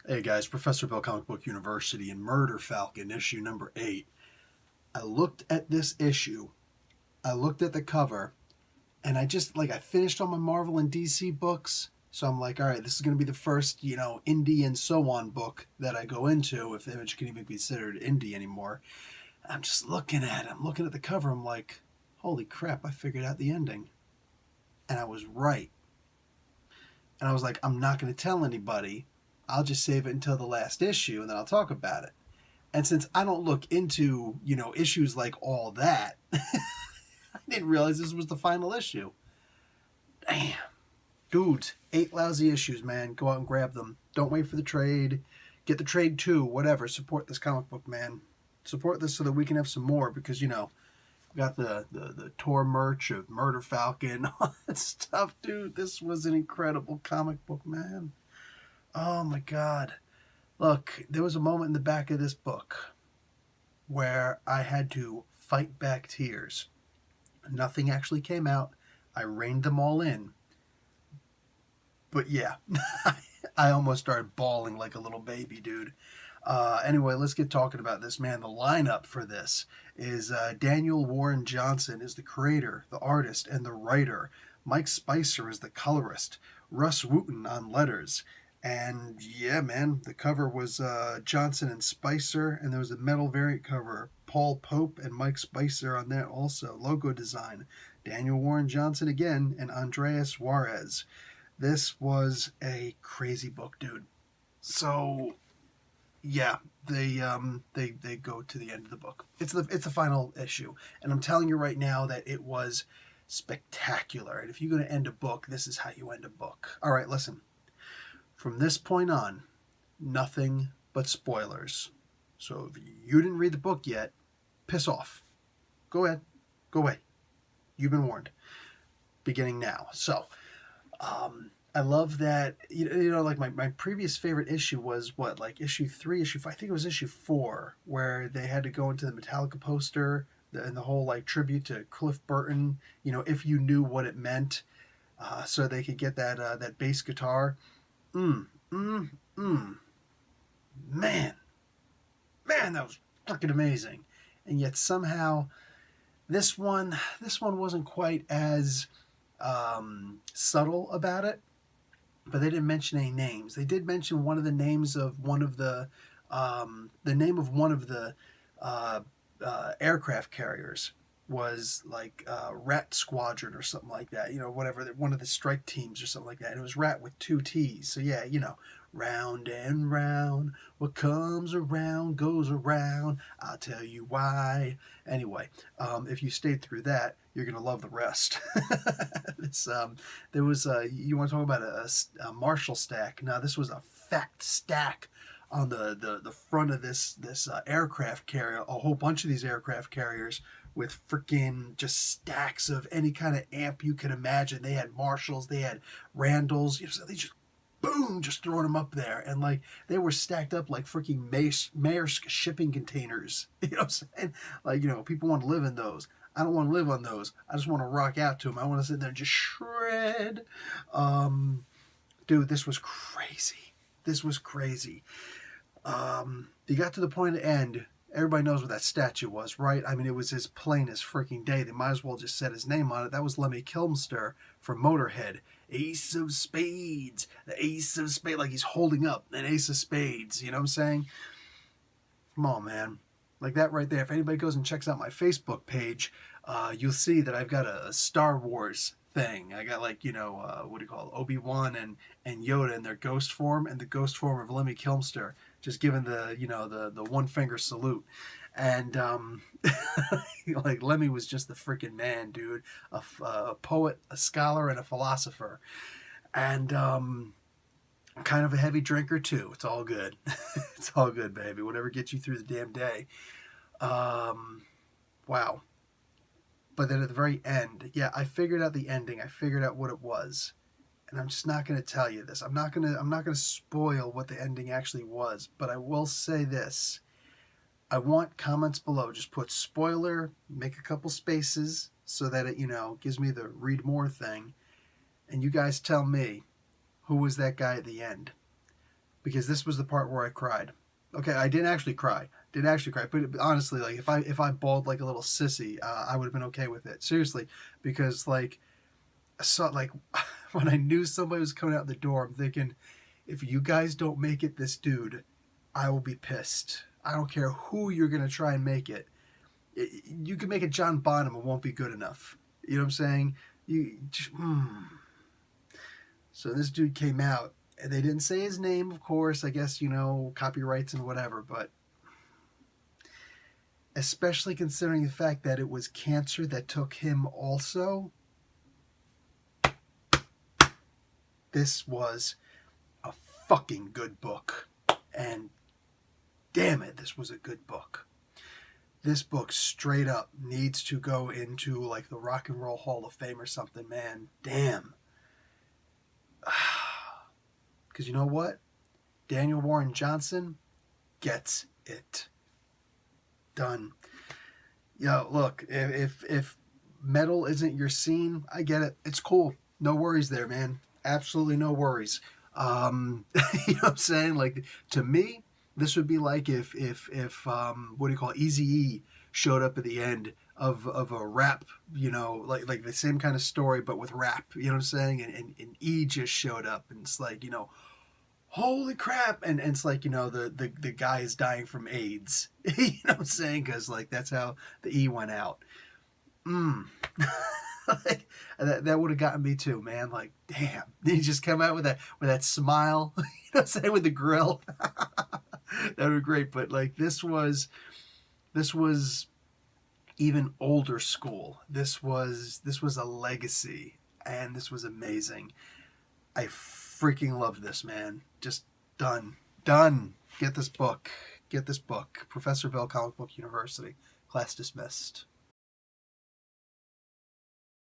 Hey guys, Professor Bill Comic Book University and Murder Falcon, issue number 8. I looked at this issue, I looked at the cover, and I finished all my Marvel and DC books. So I'm like, all right, this is going to be the first, indie and so on book that I go into, if Image can even be considered indie anymore. I'm just looking at it, I'm looking at the cover, I'm like, holy crap, I figured out the ending. And I was right. And I was like, I'm not going to tell anybody. I'll just save it until the last issue and then I'll talk about it. And since I don't look into, issues like all that, I didn't realize this was the final issue. Damn. Dudes, 8 lousy issues, man. Go out and grab them. Don't wait for the trade. Get the trade too, whatever. Support this comic book, man. Support this so that we can have some more because, we got the tour merch of Murder Falcon, all that stuff, dude. This was an incredible comic book, man. Oh my God. Look, there was a moment in the back of this book where I had to fight back tears. Nothing actually came out. I reined them all in. But yeah, I almost started bawling like a little baby, dude. Anyway, let's get talking about this, man. The lineup for this is Daniel Warren Johnson is the creator, the artist, and the writer. Mike Spicer is the colorist. Russ Wooten on letters. And yeah, man, the cover was Johnson and Spicer, and there was a metal variant cover. Paul Pope and Mike Spicer on that also. Logo design, Daniel Warren Johnson again, and Andreas Juarez. This was a crazy book, dude. So yeah, they go to the end of the book. It's the final issue, and I'm telling you right now that it was spectacular. And if you're going to end a book, this is how you end a book. All right, listen. From this point on, nothing but spoilers. So if you didn't read the book yet, piss off. Go ahead. Go away. You've been warned. Beginning now. So, I love that, like my previous favorite issue was what, like issue 3, issue 5, I think it was issue 4, where they had to go into the Metallica poster and the whole like tribute to Cliff Burton, if you knew what it meant, so they could get that bass guitar. Man, that was freaking amazing. And yet somehow this one wasn't quite as subtle about it, but they didn't mention any names. They did mention one of the names of one of the name of one of the aircraft carriers was like Rat Squadron or something like that, whatever, one of the strike teams or something like that. And it was Rat with 2 T's. So yeah, round and round, what comes around goes around. I'll tell you why. Anyway, if you stayed through that, you're gonna love the rest. There was you want to talk about a Marshall stack? Now this was a fact stack on the front of this aircraft carrier. A whole bunch of these aircraft carriers with freaking just stacks of any kind of amp you can imagine. They had Marshalls, they had Randalls, so they just boom, just throwing them up there, and like they were stacked up like freaking Maersk shipping containers. You know what I'm saying? Like, people want to live in those. I don't want to live on those. I just want to rock out to them. I want to sit there and just shred. Dude, this was crazy. This was crazy. You got to the point of the end. Everybody knows what that statue was, right? I mean, it was as plain as freaking day. They might as well just set his name on it. That was Lemmy Kilmister from Motorhead. Ace of Spades. The Ace of Spades. Like he's holding up an Ace of Spades. You know what I'm saying? Come on, man. Like that right there. If anybody goes and checks out my Facebook page, you'll see that I've got a Star Wars thing. I got like, what do you call it? Obi-Wan and Yoda in their ghost form, and the ghost form of Lemmy Kilmister, just giving the one finger salute. And like Lemmy was just the freaking man, dude. A poet, a scholar, and a philosopher. And kind of a heavy drinker too. It's all good. It's all good, baby. Whatever gets you through the damn day. Wow. But then at the very end, yeah, I figured out the ending. I figured out what it was. And I'm just not going to tell you this. I'm not going to spoil what the ending actually was, but I will say this. I want comments below. Just put spoiler, make a couple spaces so that it, gives me the read more thing. And you guys tell me, who was that guy at the end? because this was the part where I cried. Okay, I didn't actually cry. But honestly, like if I bawled like a little sissy, I would have been okay with it. Seriously, because like I saw like when I knew somebody was coming out the door, I'm thinking, if you guys don't make it this dude, I will be pissed. I don't care who you're gonna try and make it. You can make it John Bonham, it won't be good enough. You know what I'm saying? So this dude came out, and they didn't say his name, of course. I guess, copyrights and whatever, but especially considering the fact that it was cancer that took him also, this was a fucking good book. And damn it, this was a good book. This book straight up needs to go into like the Rock and Roll Hall of Fame or something, man. Damn. Because you know what? Daniel Warren Johnson gets it. Done. Look, if metal isn't your scene, I get it. It's cool. No worries there, man. Absolutely no worries. You know what I'm saying? Like, to me, this would be like if what do you call it, Eazy-E showed up at the end of a rap, like the same kind of story but with rap, you know what I'm saying? And E just showed up, and it's like, holy crap, and it's like, the guy is dying from AIDS. You know what I'm saying? Because like that's how the E went out. Like, that would have gotten me too, man. Like, damn, he just come out with that smile, you know what I'm saying, with the grill. That would be great. But like this was even older school. This was a legacy, and this was amazing. I freaking love this, man. Just done. Get this book. Professor Bell, Comic Book University. Class dismissed.